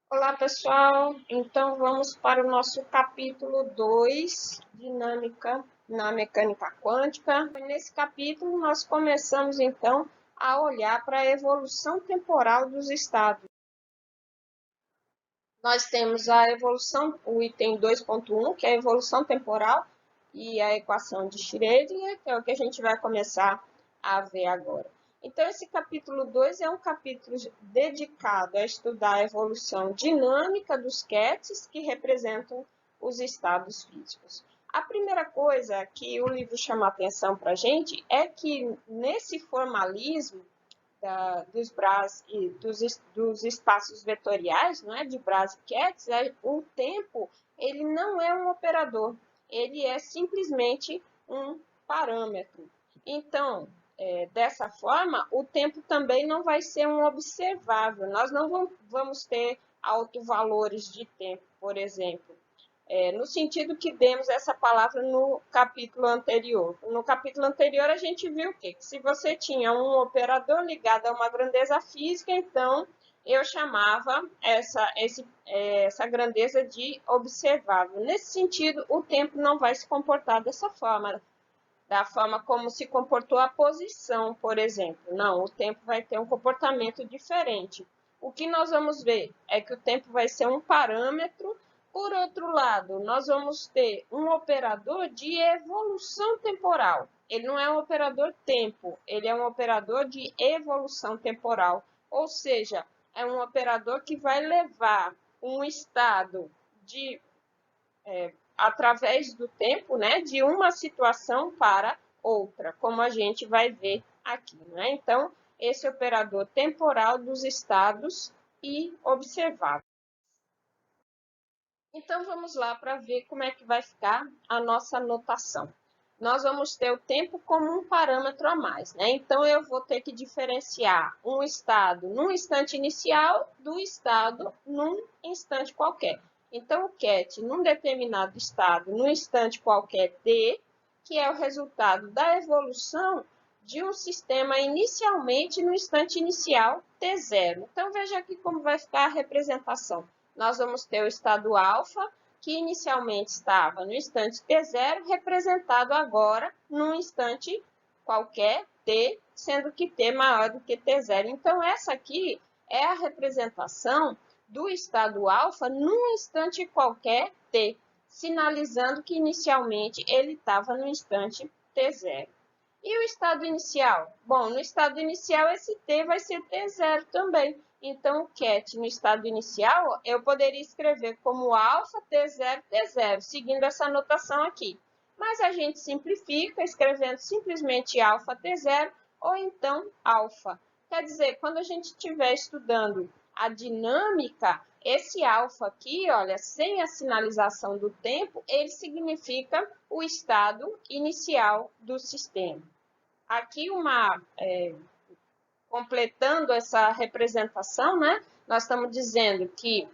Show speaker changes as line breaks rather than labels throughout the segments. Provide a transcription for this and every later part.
Olá, pessoal. Então, vamos para o nosso capítulo 2, Dinâmica na Mecânica Quântica. Nesse capítulo, nós começamos, então, a olhar para a evolução temporal dos estados. Nós temos a evolução, o item 2.1, que é a evolução temporal, e a equação de Schrödinger, que é o que a gente vai começar a ver agora. Então, esse capítulo 2 é um capítulo dedicado a estudar a evolução dinâmica dos QETs, que representam os estados físicos. A primeira coisa que o livro chama a atenção para a gente é que, nesse formalismo, dos Brás e dos espaços vetoriais, não é, de Brás e Ketz, o tempo ele não é um operador, ele é simplesmente um parâmetro. Então, dessa forma, o tempo também não vai ser um observável. Nós não vamos ter autovalores de tempo, por exemplo. No sentido que demos essa palavra no capítulo anterior. No capítulo anterior, a gente viu o quê? Que se você tinha um operador ligado a uma grandeza física, então eu chamava essa grandeza de observável. Nesse sentido, o tempo não vai se comportar dessa forma, da forma como se comportou a posição, por exemplo. Não, o tempo vai ter um comportamento diferente. O que nós vamos ver é que o tempo vai ser um parâmetro. Por outro lado, nós vamos ter um operador de evolução temporal. Ele não é um operador tempo, ele é um operador de evolução temporal. Ou seja, é um operador que vai levar um estado de através do tempo, né, de uma situação para outra, como a gente vai ver aqui, né? Então, esse operador temporal dos estados e observável. Então, vamos lá para ver como é que vai ficar a nossa notação. Nós vamos ter o tempo como um parâmetro a mais, né? Então, eu vou ter que diferenciar um estado num instante inicial do estado num instante qualquer. Então, o ket num determinado estado, num instante qualquer t, que é o resultado da evolução de um sistema inicialmente no instante inicial t0. Então, veja aqui como vai ficar a representação. Nós vamos ter o estado alfa, que inicialmente estava no instante t0, representado agora num instante qualquer t, sendo que t maior do que t0. Então, essa aqui é a representação do estado alfa num instante qualquer t, sinalizando que inicialmente ele estava no instante t0. E o estado inicial? Bom, no estado inicial esse t vai ser t0 também. Então, o ket no estado inicial, eu poderia escrever como alfa t0, t0, seguindo essa notação aqui. Mas a gente simplifica, escrevendo simplesmente alfa t0 ou então alfa. Quer dizer, quando a gente estiver estudando a dinâmica, esse alfa aqui, olha, sem a sinalização do tempo, ele significa o estado inicial do sistema. Aqui completando essa representação, né? Nós estamos dizendo que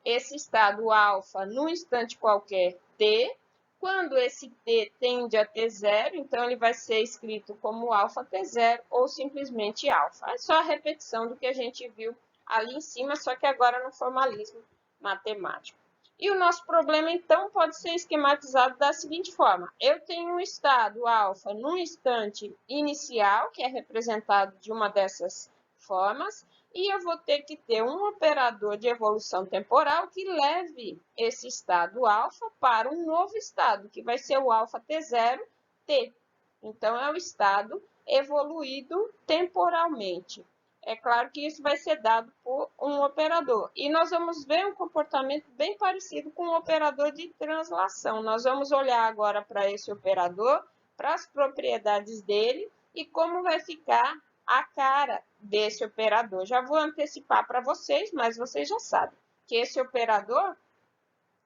esse estado alfa, num instante qualquer t, quando esse t tende a t0, então ele vai ser escrito como alfa t0 ou simplesmente alfa. É só a repetição do que a gente viu ali em cima, só que agora no formalismo matemático. E o nosso problema, então, pode ser esquematizado da seguinte forma. Eu tenho um estado alfa num instante inicial, que é representado de uma dessas formas, e eu vou ter que ter um operador de evolução temporal que leve esse estado alfa para um novo estado, que vai ser o alfa t0, t. Então, é o estado evoluído temporalmente. É claro que isso vai ser dado por um operador. E nós vamos ver um comportamento bem parecido com o operador de translação. Nós vamos olhar agora para esse operador, para as propriedades dele e como vai ficar a cara desse operador. Já vou antecipar para vocês, mas vocês já sabem que esse operador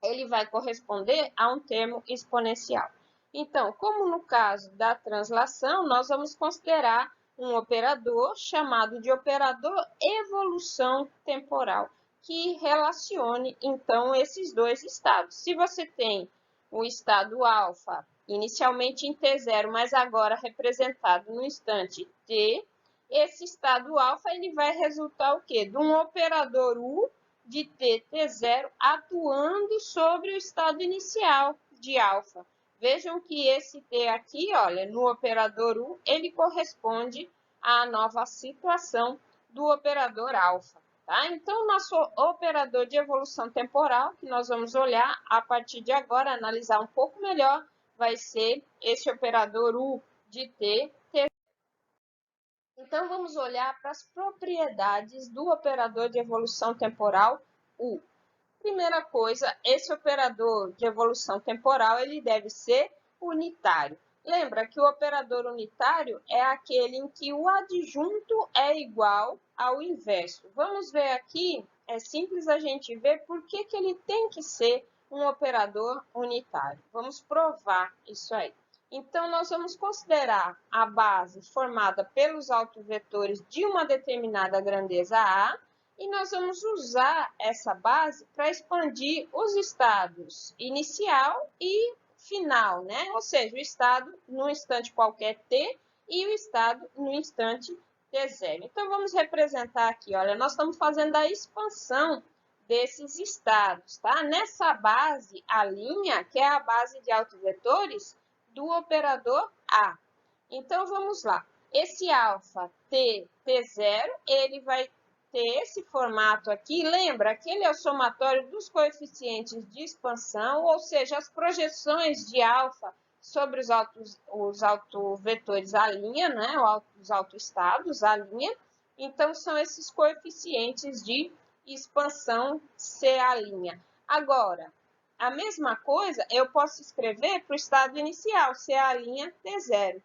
ele vai corresponder a um termo exponencial. Então, como no caso da translação, nós vamos considerar um operador chamado de operador evolução temporal, que relacione, então, esses dois estados. Se você tem o estado alfa, inicialmente em t0, mas agora representado no instante t, esse estado alfa ele vai resultar o quê? De um operador U de t, t0 atuando sobre o estado inicial de alfa. Vejam que esse t aqui, olha, no operador U, ele corresponde à nova situação do operador alfa. Tá? Então, nosso operador de evolução temporal, que nós vamos olhar a partir de agora, analisar um pouco melhor, vai ser esse operador U de t, t. Então, vamos olhar para as propriedades do operador de evolução temporal U. Primeira coisa, esse operador de evolução temporal ele deve ser unitário. Lembra que o operador unitário é aquele em que o adjunto é igual ao inverso. Vamos ver aqui, é simples a gente ver por que ele tem que ser um operador unitário. Vamos provar isso aí. Então, nós vamos considerar a base formada pelos autovetores de uma determinada grandeza A, e nós vamos usar essa base para expandir os estados inicial e final, né? Ou seja, o estado no instante qualquer t e o estado no instante t0. Então, vamos representar aqui, olha, nós estamos fazendo a expansão desses estados, tá? Nessa base, a linha, que é a base de autovetores do operador A. Então, vamos lá. Esse alfa t, t0, ele vai ter esse formato aqui. Lembra que ele é o somatório dos coeficientes de expansão, ou seja, as projeções de alfa sobre os autovetores a linha, né? Os autoestados a linha. Então, são esses coeficientes de expansão C a linha. Agora, a mesma coisa eu posso escrever para o estado inicial, C a linha T0.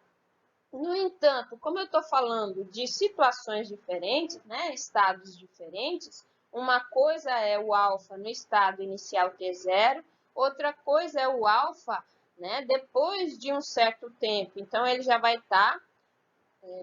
No entanto, como eu estou falando de situações diferentes, né, estados diferentes, uma coisa é o alfa no estado inicial T0, outra coisa é o alfa, né, depois de um certo tempo. Então, ele já vai estar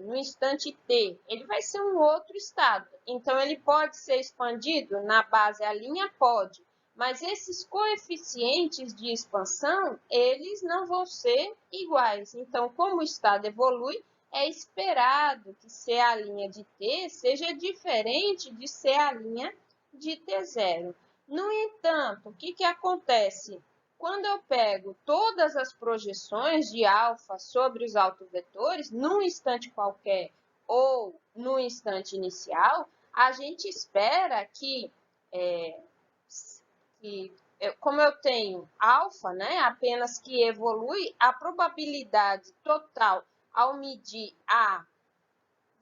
no instante T. Ele vai ser um outro estado. Então, ele pode ser expandido na base a linha? Pode. Mas esses coeficientes de expansão, eles não vão ser iguais. Então, como o estado evolui, é esperado que C a linha de T seja diferente de C a linha de T0. No entanto, o que acontece? Quando eu pego todas as projeções de alfa sobre os autovetores, num instante qualquer ou no instante inicial, a gente espera que como eu tenho alfa, né, apenas que evolui, a probabilidade total ao medir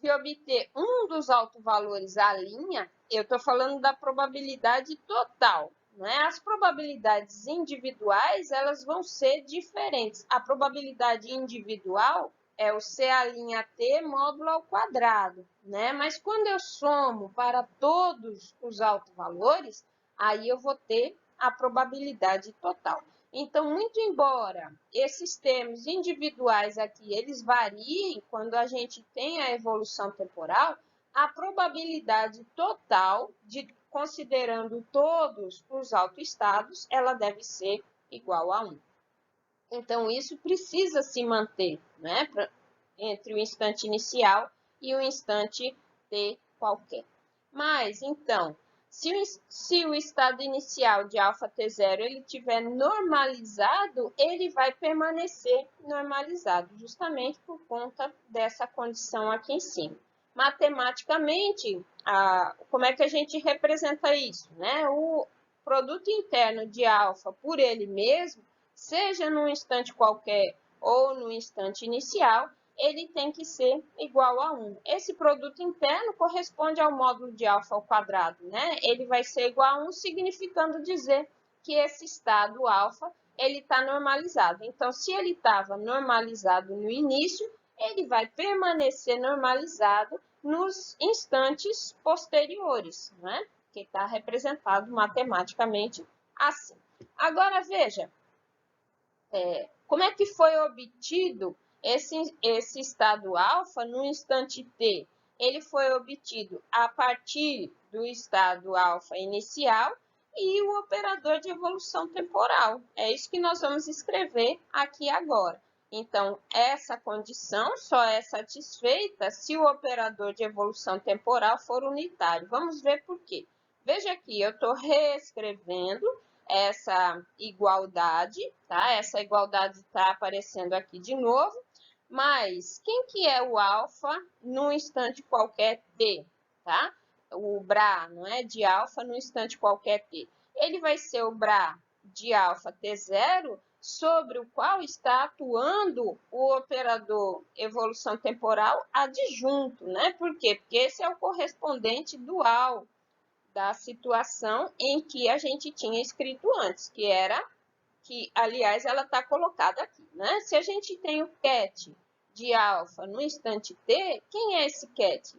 de obter um dos autovalores à linha, eu estou falando da probabilidade total, né? As probabilidades individuais, elas vão ser diferentes. A probabilidade individual é o C a linha T módulo ao quadrado, né? Mas quando eu somo para todos os autovalores, aí eu vou ter a probabilidade total. Então, muito embora esses termos individuais aqui, eles variem quando a gente tem a evolução temporal, a probabilidade total, considerando todos os autoestados, ela deve ser igual a 1. Então, isso precisa se manter, né, entre o instante inicial e o instante t qualquer. Mas, então, se o estado inicial de alfa T0 ele estiver normalizado, ele vai permanecer normalizado, justamente por conta dessa condição aqui em cima. Matematicamente, como é que a gente representa isso? Né? O produto interno de alfa por ele mesmo, seja num instante qualquer ou no instante inicial, ele tem que ser igual a 1. Esse produto interno corresponde ao módulo de alfa ao quadrado, né? Ele vai ser igual a 1, significando dizer que esse estado alfa, ele está normalizado. Então, se ele estava normalizado no início, ele vai permanecer normalizado nos instantes posteriores, né? Que está representado matematicamente assim. Agora, veja, como é que foi obtido esse estado alfa no instante t? Ele foi obtido a partir do estado alfa inicial e o operador de evolução temporal. É isso que nós vamos escrever aqui agora. Então, essa condição só é satisfeita se o operador de evolução temporal for unitário. Vamos ver por quê. Veja aqui, eu estou reescrevendo essa igualdade, tá? Essa igualdade está aparecendo aqui de novo, mas quem que é o alfa num instante qualquer t, tá? O BRA, não é? De alfa num instante qualquer t. Ele vai ser o BRA de alfa t0, sobre o qual está atuando o operador evolução temporal adjunto, né? Por quê? Porque esse é o correspondente dual da situação em que a gente tinha escrito antes, que era, que aliás ela está colocada aqui, né? Se a gente tem o ket de alfa no instante t, quem é esse ket?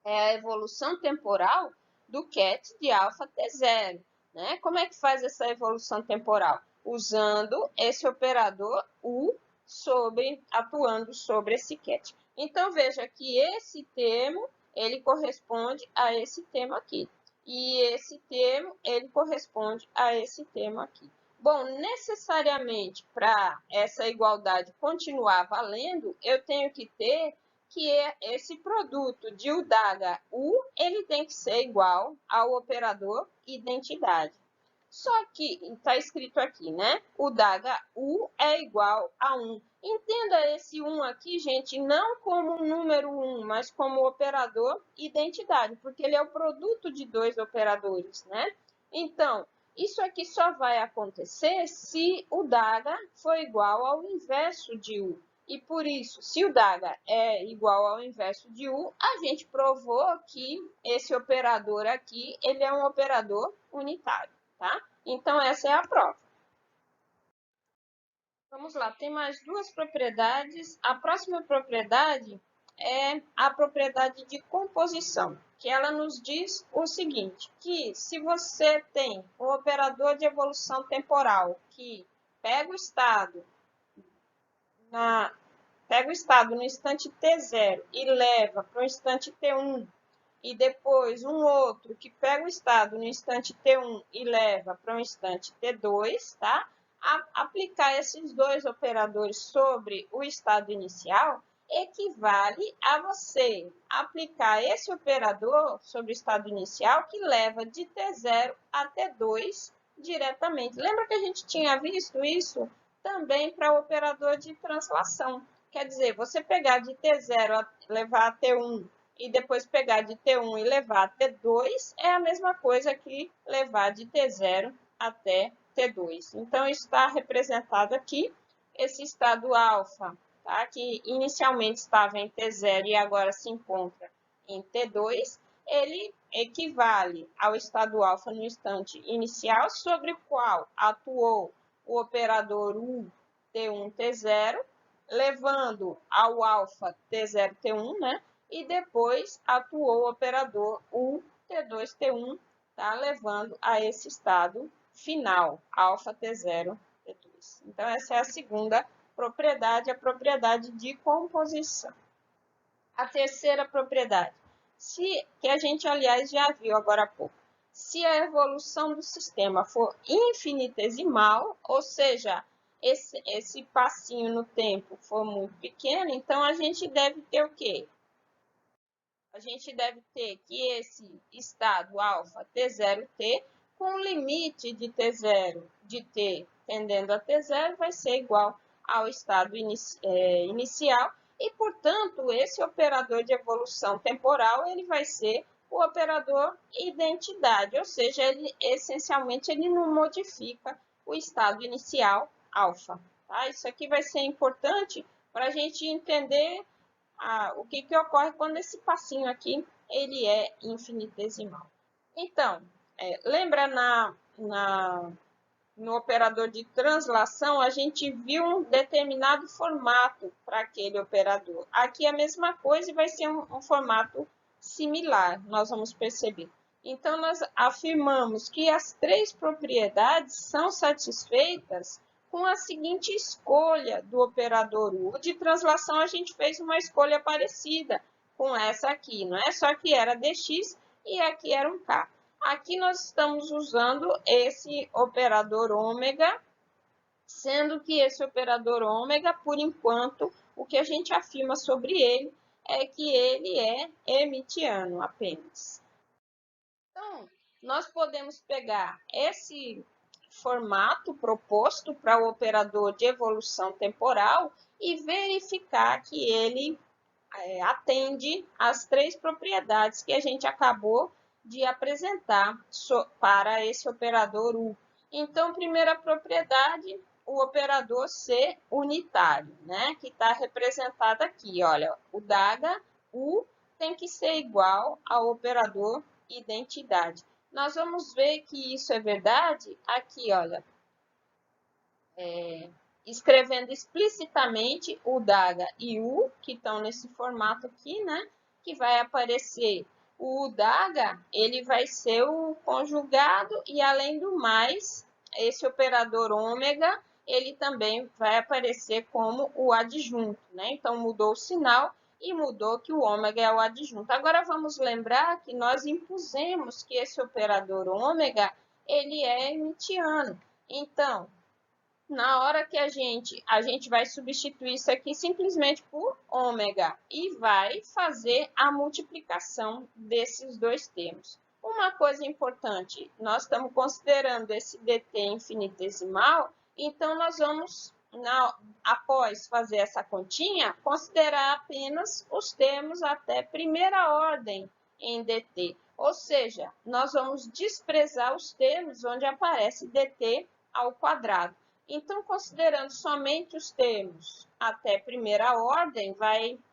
É a evolução temporal do ket de alfa t0, né? Como é que faz essa evolução temporal? Usando esse operador U atuando sobre esse ket. Então, veja que esse termo, ele corresponde a esse termo aqui. E esse termo, ele corresponde a esse termo aqui. Bom, necessariamente, para essa igualdade continuar valendo, eu tenho que ter que esse produto de UDAGA U, ele tem que ser igual ao operador identidade. Só que está escrito aqui, né? O DAGA U é igual a 1. Entenda esse 1 aqui, gente, não como o número 1, mas como operador identidade, porque ele é o produto de dois operadores, né? Então, isso aqui só vai acontecer se o DAGA for igual ao inverso de U. E por isso, se o DAGA é igual ao inverso de U, a gente provou que esse operador aqui, ele é um operador unitário. Tá? Então, essa é a prova. Vamos lá, tem mais duas propriedades. A próxima propriedade é a propriedade de composição, que ela nos diz o seguinte, que se você tem um operador de evolução temporal que pega o estado no instante t0 e leva para o instante t1, e depois um outro que pega o estado no instante t1 e leva para o instante t2, tá? Aplicar esses dois operadores sobre o estado inicial equivale a você aplicar esse operador sobre o estado inicial que leva de t0 a t2 diretamente. Lembra que a gente tinha visto isso também para o operador de translação? Quer dizer, você pegar de t0 levar a t1 e depois pegar de T1 e levar a T2 é a mesma coisa que levar de T0 até T2. Então, está representado aqui esse estado alfa, tá? Que inicialmente estava em T0 e agora se encontra em T2, ele equivale ao estado alfa no instante inicial, sobre o qual atuou o operador U T1, T0, levando ao alfa T0, T1, né? E depois atuou o operador U T2, T1, tá? Levando a esse estado final, alfa T0, T2. Então, essa é a segunda propriedade, a propriedade de composição. A terceira propriedade, que a gente, aliás, já viu agora há pouco. Se a evolução do sistema for infinitesimal, ou seja, esse passinho no tempo for muito pequeno, então a gente deve ter o quê? A gente deve ter que esse estado alfa T0T, com limite de T0 de T tendendo a T0, vai ser igual ao estado inicial. E, portanto, esse operador de evolução temporal ele vai ser o operador identidade, ou seja, essencialmente ele não modifica o estado inicial alfa. Tá? Isso aqui vai ser importante para a gente entender o que ocorre quando esse passinho aqui ele é infinitesimal. Então, lembra no operador de translação, a gente viu um determinado formato para aquele operador. Aqui é a mesma coisa e vai ser um formato similar, nós vamos perceber. Então, nós afirmamos que as três propriedades são satisfeitas com a seguinte escolha do operador U. De translação, a gente fez uma escolha parecida com essa aqui, não é? Só que era dx e aqui era um k. Aqui nós estamos usando esse operador ômega, sendo que esse operador ômega, por enquanto, o que a gente afirma sobre ele é que ele é hermitiano apenas. Então, nós podemos pegar esse formato proposto para o operador de evolução temporal e verificar que ele atende às três propriedades que a gente acabou de apresentar para esse operador U. Então, primeira propriedade, o operador ser unitário, né? Que está representado aqui, olha, o DAGA U tem que ser igual ao operador identidade. Nós vamos ver que isso é verdade aqui, olha, escrevendo explicitamente o DAGA e U, que estão nesse formato aqui, né? Que vai aparecer o DAGA, ele vai ser o conjugado e, além do mais, esse operador ômega, ele também vai aparecer como o adjunto, né? Então, mudou o sinal e mudou que o ômega é o adjunto. Agora, vamos lembrar que nós impusemos que esse operador ômega, ele é hermitiano. Então, na hora que a gente vai substituir isso aqui simplesmente por ômega e vai fazer a multiplicação desses dois termos. Uma coisa importante, nós estamos considerando esse dt infinitesimal, então nós vamos, após fazer essa continha, considerar apenas os termos até primeira ordem em dt. Ou seja, nós vamos desprezar os termos onde aparece dt ao quadrado. Então, considerando somente os termos até primeira ordem,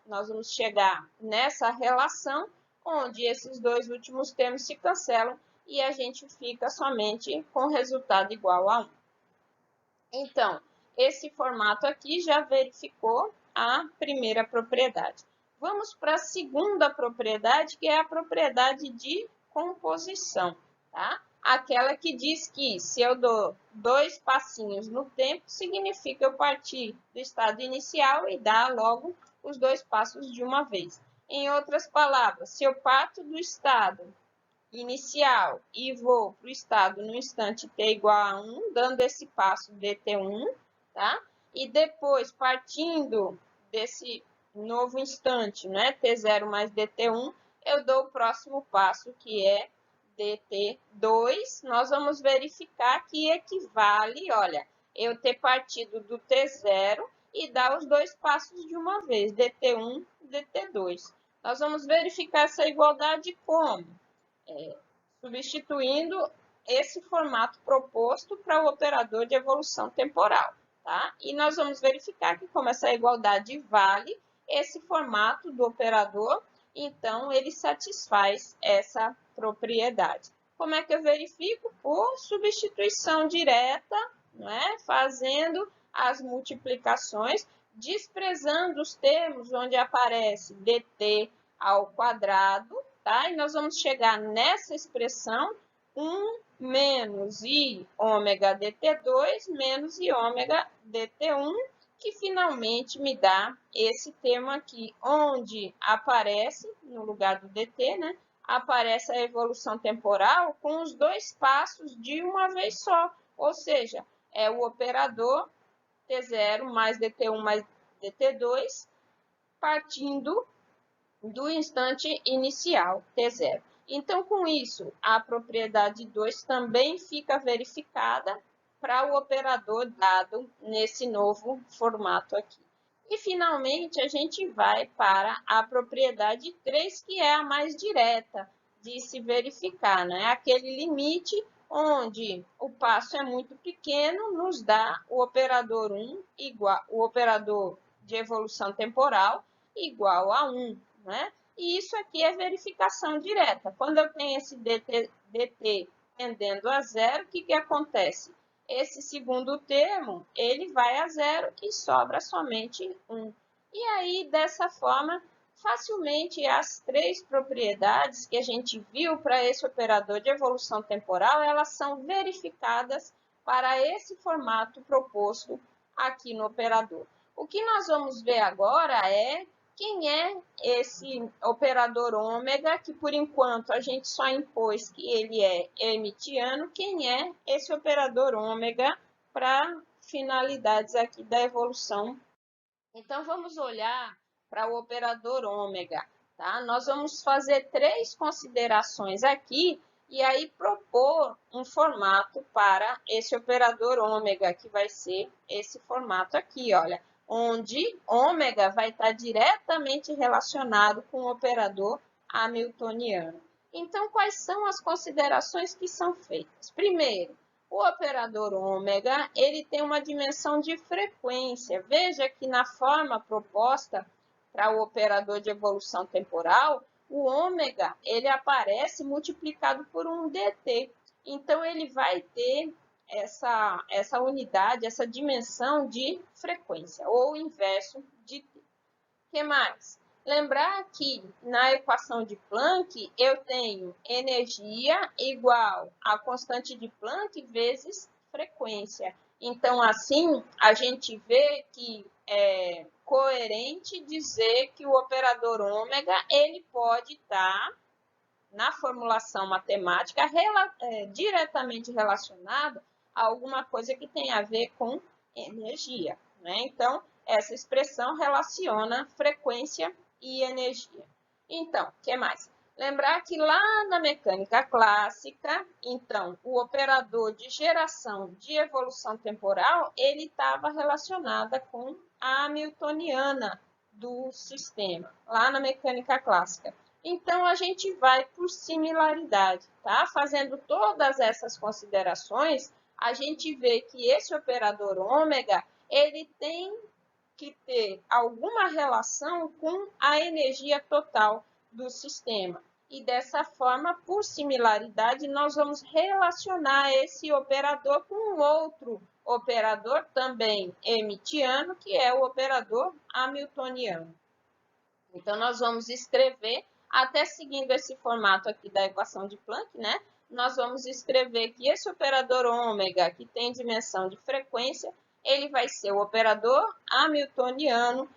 nós vamos chegar nessa relação onde esses dois últimos termos se cancelam e a gente fica somente com resultado igual a 1. Então, esse formato aqui já verificou a primeira propriedade. Vamos para a segunda propriedade, que é a propriedade de composição, tá? Aquela que diz que se eu dou 2 passinhos no tempo, significa eu partir do estado inicial e dar logo os 2 passos de uma vez. Em outras palavras, se eu parto do estado inicial e vou para o estado no instante t igual a 1, dando esse passo dt1, tá? E depois, partindo desse novo instante, né, t0 mais dt1, eu dou o próximo passo, que é dt2, nós vamos verificar que equivale, olha, eu ter partido do t0 e dar os 2 passos de uma vez, dt1 e dt2. Nós vamos verificar essa igualdade como? Substituindo esse formato proposto para o operador de evolução temporal, tá? E nós vamos verificar que, como essa igualdade vale esse formato do operador, então ele satisfaz essa propriedade. Como é que eu verifico? Por substituição direta, né? Fazendo as multiplicações, desprezando os termos onde aparece dt ao quadrado, tá? E nós vamos chegar nessa expressão 1 menos i ômega dt2 menos i ômega dt1, que finalmente me dá esse termo aqui, onde aparece, no lugar do dt, né, aparece a evolução temporal com os 2 passos de uma vez só, ou seja, é o operador t0 mais dt1 mais dt2, partindo do instante inicial, t0. Então, com isso, a propriedade 2 também fica verificada para o operador dado nesse novo formato aqui. E, finalmente, a gente vai para a propriedade 3, que é a mais direta de se verificar, né? Aquele limite onde o passo é muito pequeno, nos dá o operador 1 igual, o operador de evolução temporal igual a 1. Né? E isso aqui é verificação direta. Quando eu tenho esse dt tendendo a zero, o que acontece? Esse segundo termo, ele vai a zero e sobra somente 1. E aí, dessa forma, facilmente as três propriedades que a gente viu para esse operador de evolução temporal, elas são verificadas para esse formato proposto aqui no operador. O que nós vamos ver agora é quem é esse operador ômega, que por enquanto a gente só impôs que ele é hermitiano, quem é esse operador ômega para finalidades aqui da evolução. Então, vamos olhar para o operador ômega, tá? Nós vamos fazer 3 considerações aqui e aí propor um formato para esse operador ômega, que vai ser esse formato aqui, olha, onde ômega vai estar diretamente relacionado com o operador hamiltoniano. Então, quais são as considerações que são feitas? Primeiro, o operador ômega, ele tem uma dimensão de frequência. Veja que na forma proposta para o operador de evolução temporal, o ômega, ele aparece multiplicado por um dt. Então, ele vai ter essa unidade, essa dimensão de frequência, ou o inverso de t. O que mais? Lembrar que na equação de Planck eu tenho energia igual a constante de Planck vezes frequência. Então, assim, a gente vê que é coerente dizer que o operador ômega ele pode estar na formulação matemática diretamente relacionado a alguma coisa que tem a ver com energia, né? Então, essa expressão relaciona frequência e energia. Então, o que mais? Lembrar que lá na mecânica clássica, então, o operador de geração de evolução temporal, ele estava relacionado com a hamiltoniana do sistema, lá na mecânica clássica. Então, a gente vai por similaridade, tá? Fazendo todas essas considerações, a gente vê que esse operador ômega, ele tem que ter alguma relação com a energia total do sistema. E dessa forma, por similaridade, nós vamos relacionar esse operador com um outro operador também hermitiano, que é o operador hamiltoniano. Então, nós vamos escrever, até seguindo esse formato aqui da equação de Planck, né? Nós vamos escrever que esse operador ômega, que tem dimensão de frequência, ele vai ser o operador hamiltoniano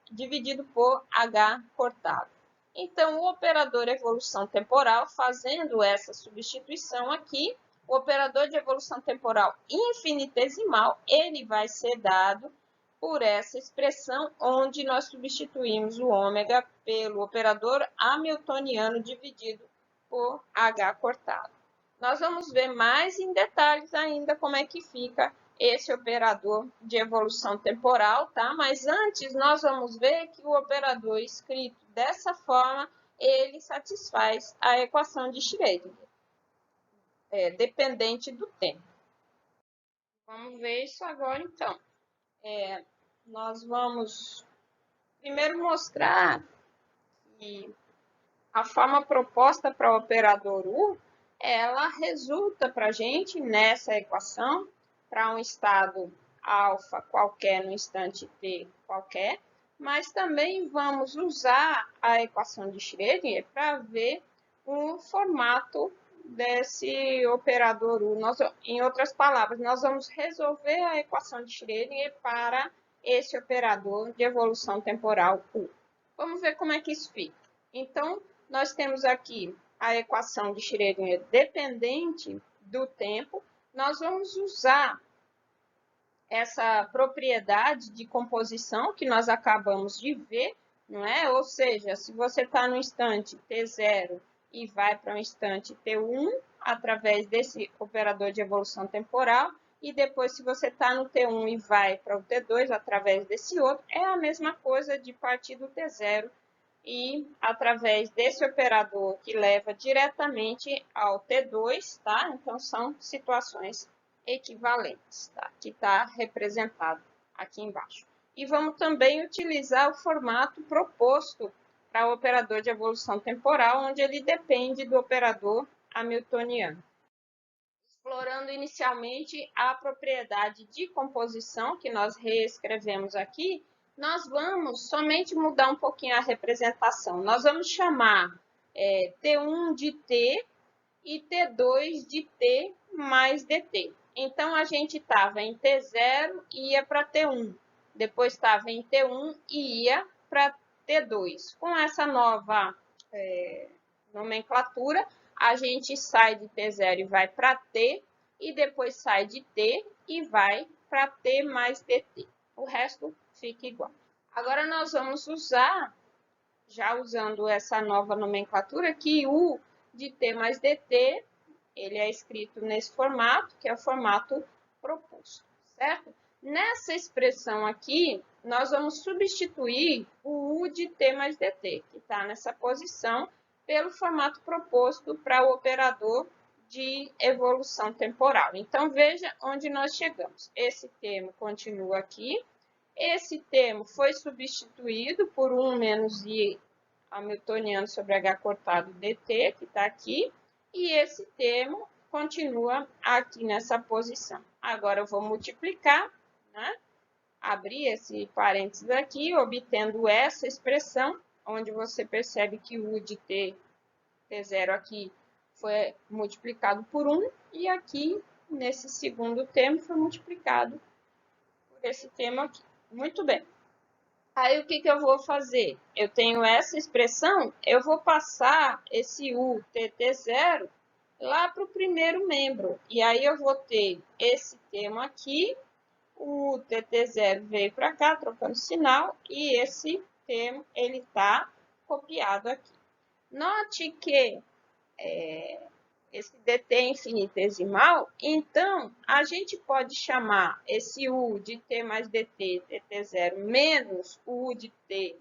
dividido por h cortado. Então, o operador evolução temporal, fazendo essa substituição aqui, o operador de evolução temporal infinitesimal, ele vai ser dado por essa expressão, onde nós substituímos o ômega pelo operador hamiltoniano dividido por h cortado. Nós vamos ver mais em detalhes ainda como é que fica esse operador de evolução temporal, tá? Mas antes nós vamos ver que o operador escrito dessa forma, ele satisfaz a equação de Schrödinger, dependente do tempo. Vamos ver isso agora, então. Nós vamos primeiro mostrar que a forma proposta para o operador U, ela resulta para a gente nessa equação, para um estado alfa qualquer no instante t qualquer, mas também vamos usar a equação de Schrödinger para ver o formato desse operador U. Em outras palavras, nós vamos resolver a equação de Schrödinger para esse operador de evolução temporal U. Vamos ver como é que isso fica. Então, nós temos aqui a equação de Schrödinger dependente do tempo. Nós vamos usar essa propriedade de composição que nós acabamos de ver, não é? Ou seja, se você está no instante t0 e vai para o instante t1, através desse operador de evolução temporal, e depois se você está no t1 e vai para o t2, através desse outro, é a mesma coisa de partir do t0 e através desse operador que leva diretamente ao T2, tá? Então, são situações equivalentes, tá? Que está representado aqui embaixo. E vamos também utilizar o formato proposto para o operador de evolução temporal, onde ele depende do operador hamiltoniano. Explorando inicialmente a propriedade de composição, que nós reescrevemos aqui, nós vamos somente mudar um pouquinho a representação. Nós vamos chamar T1 de T e T2 de T mais dt. Então, a gente estava em T0 e ia para T1. Depois estava em T1 e ia para T2. Com essa nova nomenclatura, a gente sai de T0 e vai para T, e depois sai de T e vai para T mais dt. O resto fica igual. Agora, nós vamos usar, já usando essa nova nomenclatura, que U de t mais dt, ele é escrito nesse formato, que é o formato proposto, certo? Nessa expressão aqui, nós vamos substituir o u de t mais dt, que está nessa posição, pelo formato proposto para o operador de evolução temporal. Então, veja onde nós chegamos. Esse termo continua aqui. Esse termo foi substituído por 1 menos i hamiltoniano sobre h cortado dt, que está aqui. E esse termo continua aqui nessa posição. Agora, eu vou multiplicar, né? Abrir esse parênteses aqui, obtendo essa expressão, onde você percebe que o u de t0 aqui foi multiplicado por 1, e aqui, nesse segundo termo, foi multiplicado por esse termo aqui. Muito bem. Aí, o que eu vou fazer? Eu tenho essa expressão, eu vou passar esse u tt0 lá para o primeiro membro. E aí, eu vou ter esse termo aqui, o tt0 veio para cá, trocando sinal, e esse termo, ele está copiado aqui. Note que esse dt é infinitesimal, então a gente pode chamar esse u de t mais dt, tt0, menos o u de t,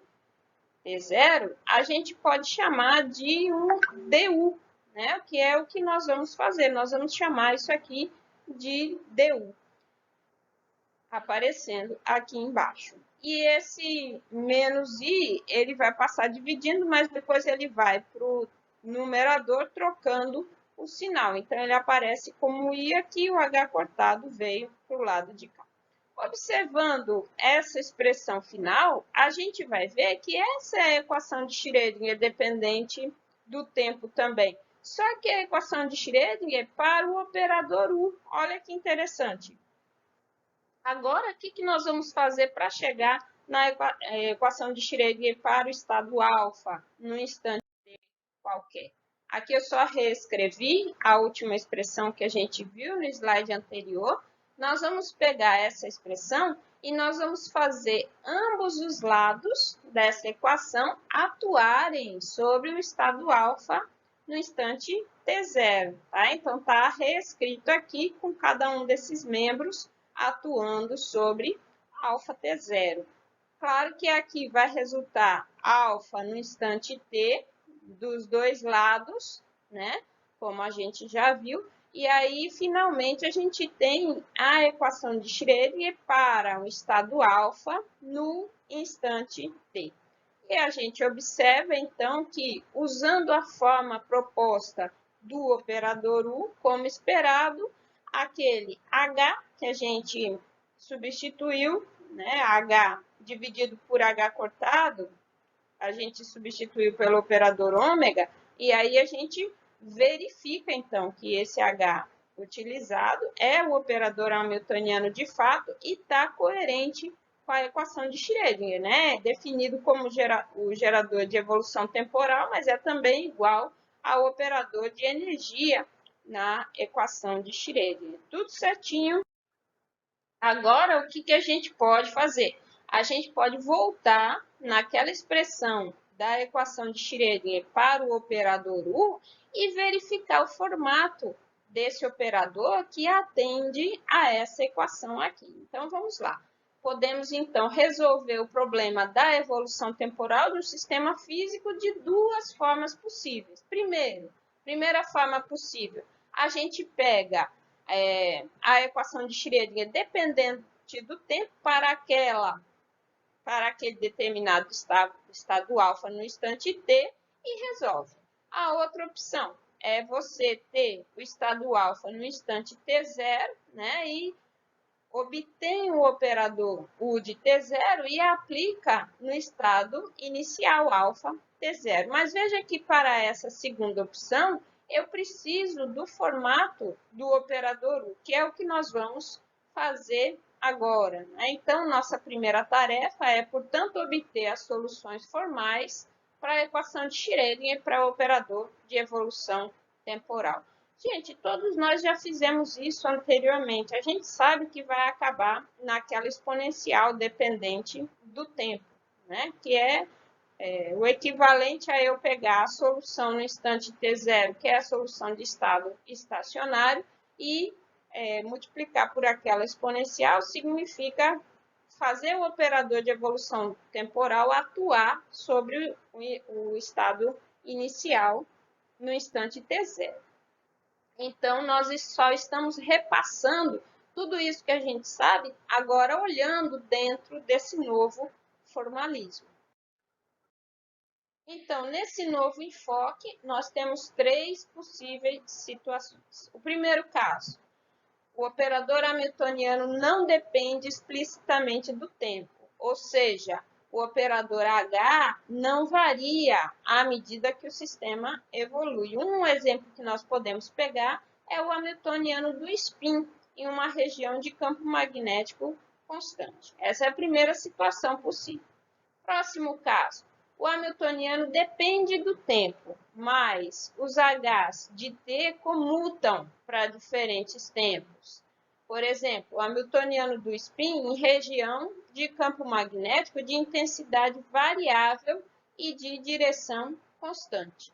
t0, a gente pode chamar de um du, né? Que é o que nós vamos fazer. Nós vamos chamar isso aqui de du, aparecendo aqui embaixo. E esse menos i, ele vai passar dividindo, mas depois ele vai para o numerador trocando o sinal. Então, ele aparece como i aqui, o h cortado veio para o lado de cá. Observando essa expressão final, a gente vai ver que essa é a equação de Schrödinger dependente do tempo também. Só que a equação de Schrödinger para o operador u. Olha que interessante. Agora, o que nós vamos fazer para chegar na equação de Schrödinger para o estado alfa, num instante qualquer? Aqui eu só reescrevi a última expressão que a gente viu no slide anterior. Nós vamos pegar essa expressão e nós vamos fazer ambos os lados dessa equação atuarem sobre o estado alfa no instante t0. Tá? Então, está reescrito aqui com cada um desses membros atuando sobre alfa t0. Claro que aqui vai resultar alfa no instante t dos dois lados, né? Como a gente já viu. E aí, finalmente, a gente tem a equação de Schrödinger para o estado alfa no instante t. E a gente observa, então, que usando a forma proposta do operador u, como esperado, aquele h que a gente substituiu, né, h dividido por h cortado, a gente substituiu pelo operador ômega, e aí a gente verifica, então, que esse h utilizado é o operador hamiltoniano de fato e está coerente com a equação de Schrödinger, né? Definido como o gerador de evolução temporal, mas é também igual ao operador de energia na equação de Schrödinger. Tudo certinho. Agora, o que a gente pode fazer? A gente pode voltar naquela expressão da equação de Schrödinger para o operador u e verificar o formato desse operador que atende a essa equação aqui. Então, vamos lá. Podemos, então, resolver o problema da evolução temporal do sistema físico de duas formas possíveis. Primeira forma possível, a gente pega a equação de Schrödinger dependente do tempo para aquele determinado estado alfa no instante t e resolve. A outra opção é você ter o estado alfa no instante t0, né, e obtém o operador u de t0 e aplica no estado inicial alfa t0. Mas veja que para essa segunda opção, eu preciso do formato do operador u, que é o que nós vamos fazer agora. Então, nossa primeira tarefa é, portanto, obter as soluções formais para a equação de Schrödinger para o operador de evolução temporal. Gente, todos nós já fizemos isso anteriormente. A gente sabe que vai acabar naquela exponencial dependente do tempo, né? Que é o equivalente a eu pegar a solução no instante t0, que é a solução de estado estacionário, e multiplicar por aquela exponencial significa fazer o operador de evolução temporal atuar sobre o estado inicial no instante t0. Então, nós só estamos repassando tudo isso que a gente sabe, agora olhando dentro desse novo formalismo. Então, nesse novo enfoque, nós temos três possíveis situações. O primeiro caso, o operador hamiltoniano não depende explicitamente do tempo, ou seja, o operador H não varia à medida que o sistema evolui. Um exemplo que nós podemos pegar é o hamiltoniano do spin em uma região de campo magnético constante. Essa é a primeira situação possível. Próximo caso. O hamiltoniano depende do tempo, mas os H's de T comutam para diferentes tempos. Por exemplo, o hamiltoniano do spin em região de campo magnético de intensidade variável e de direção constante.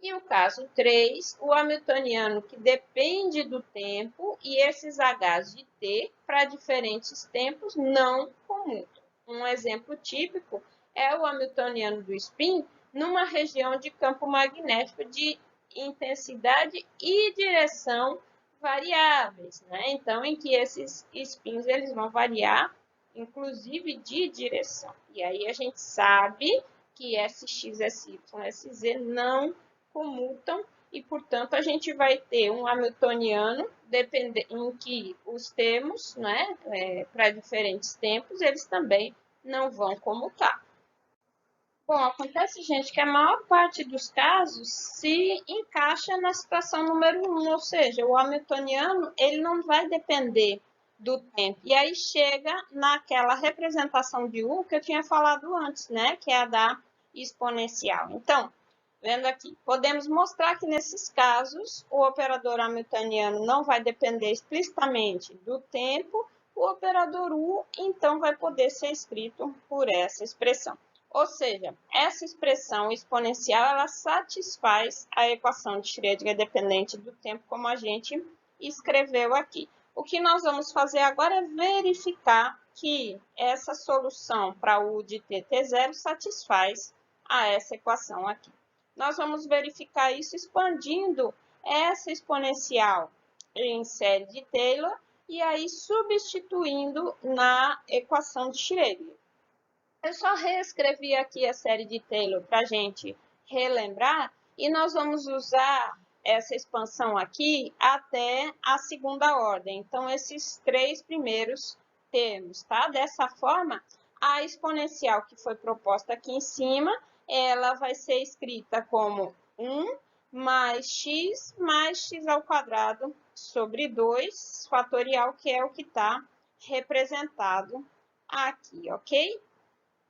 E o caso 3, o hamiltoniano que depende do tempo e esses H's de T para diferentes tempos não comutam. Um exemplo típico é o hamiltoniano do spin numa região de campo magnético de intensidade e direção variáveis, né? Então, em que esses spins eles vão variar, inclusive de direção. E aí a gente sabe que SX, SY, SZ não comutam e, portanto, a gente vai ter um hamiltoniano em que os termos, né, para diferentes tempos, eles também não vão comutar. Bom, acontece, gente, que a maior parte dos casos se encaixa na situação número 1, ou seja, o hamiltoniano ele não vai depender do tempo. E aí chega naquela representação de U que eu tinha falado antes, né, que é a da exponencial. Então, vendo aqui, podemos mostrar que nesses casos o operador hamiltoniano não vai depender explicitamente do tempo, o operador U, então, vai poder ser escrito por essa expressão. Ou seja, essa expressão exponencial ela satisfaz a equação de Schrödinger dependente do tempo, como a gente escreveu aqui. O que nós vamos fazer agora é verificar que essa solução para U de t0 satisfaz a essa equação aqui. Nós vamos verificar isso expandindo essa exponencial em série de Taylor e aí substituindo na equação de Schrödinger. Eu só reescrevi aqui a série de Taylor para a gente relembrar e nós vamos usar essa expansão aqui até a segunda ordem. Então, esses três primeiros termos, tá? Dessa forma, a exponencial que foi proposta aqui em cima, ela vai ser escrita como 1 mais x ao quadrado sobre 2 fatorial, que é o que está representado aqui, ok?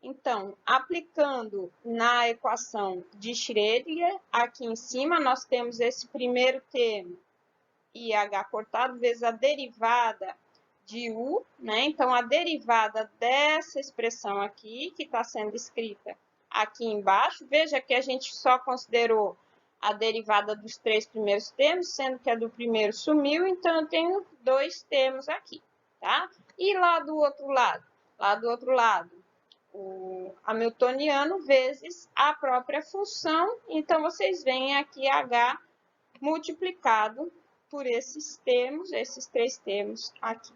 Então, aplicando na equação de Schrödinger, aqui em cima nós temos esse primeiro termo, IH cortado, vezes a derivada de U, né? Então, a derivada dessa expressão aqui, que está sendo escrita aqui embaixo, veja que a gente só considerou a derivada dos três primeiros termos, sendo que a do primeiro sumiu, então eu tenho dois termos aqui, tá? E lá do outro lado, o hamiltoniano vezes a própria função. Então, vocês veem aqui H multiplicado por esses termos, esses três termos aqui.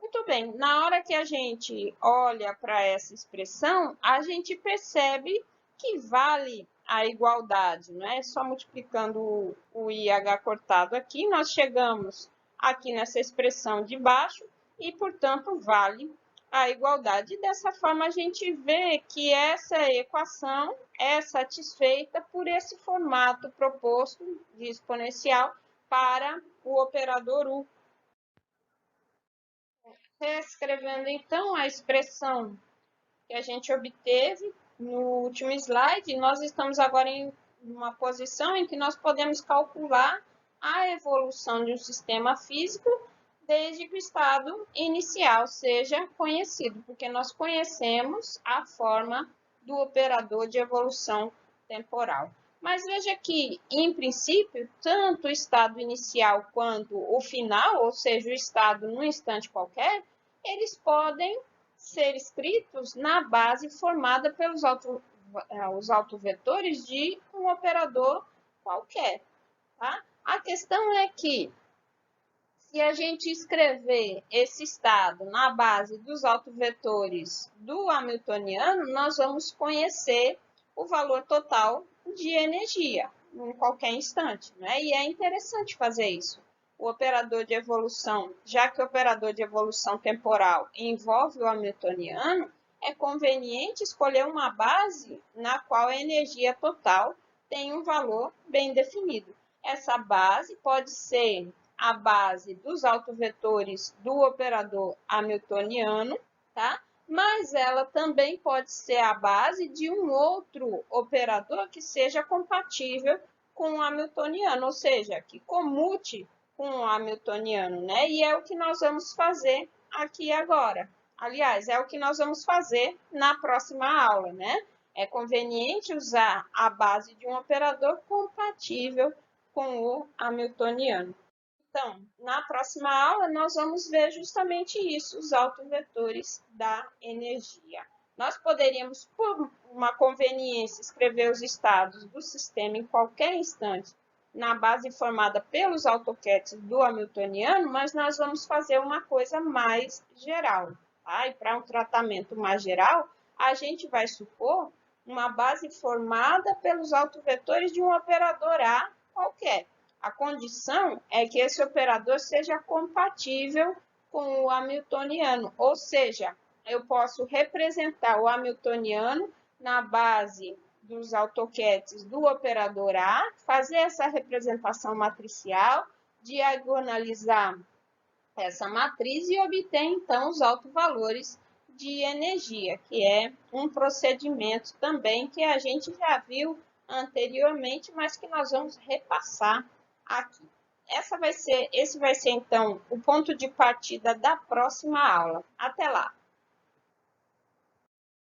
Muito bem, na hora que a gente olha para essa expressão, a gente percebe que vale a igualdade, não é? Só multiplicando o IH cortado aqui, nós chegamos aqui nessa expressão de baixo e, portanto, vale a igualdade. E dessa forma, a gente vê que essa equação é satisfeita por esse formato proposto de exponencial para o operador U. Reescrevendo, então, a expressão que a gente obteve no último slide, nós estamos agora em uma posição em que nós podemos calcular a evolução de um sistema físico desde que o estado inicial seja conhecido, porque nós conhecemos a forma do operador de evolução temporal. Mas veja que, em princípio, tanto o estado inicial quanto o final, ou seja, o estado num instante qualquer, eles podem ser escritos na base formada pelos autovetores de um operador qualquer. Tá? A questão é que, se a gente escrever esse estado na base dos autovetores do hamiltoniano, nós vamos conhecer o valor total de energia em qualquer instante, né? E é interessante fazer isso. O operador de evolução, já que o operador de evolução temporal envolve o hamiltoniano, é conveniente escolher uma base na qual a energia total tem um valor bem definido. Essa base pode ser a base dos autovetores do operador hamiltoniano, tá? Mas ela também pode ser a base de um outro operador que seja compatível com o hamiltoniano, ou seja, que comute com o hamiltoniano, né? E é o que nós vamos fazer aqui agora. Aliás, é o que nós vamos fazer na próxima aula, né? É conveniente usar a base de um operador compatível com o hamiltoniano. Então, na próxima aula, nós vamos ver justamente isso, os autovetores da energia. Nós poderíamos, por uma conveniência, escrever os estados do sistema em qualquer instante, na base formada pelos autoquetes do hamiltoniano, mas nós vamos fazer uma coisa mais geral. Tá? E para um tratamento mais geral, a gente vai supor uma base formada pelos autovetores de um operador A qualquer. A condição é que esse operador seja compatível com o hamiltoniano, ou seja, eu posso representar o hamiltoniano na base dos autoquetes do operador A, fazer essa representação matricial, diagonalizar essa matriz e obter, então, os autovalores de energia, que é um procedimento também que a gente já viu anteriormente, mas que nós vamos repassar aqui. Esse vai ser, então, o ponto de partida da próxima aula. Até lá!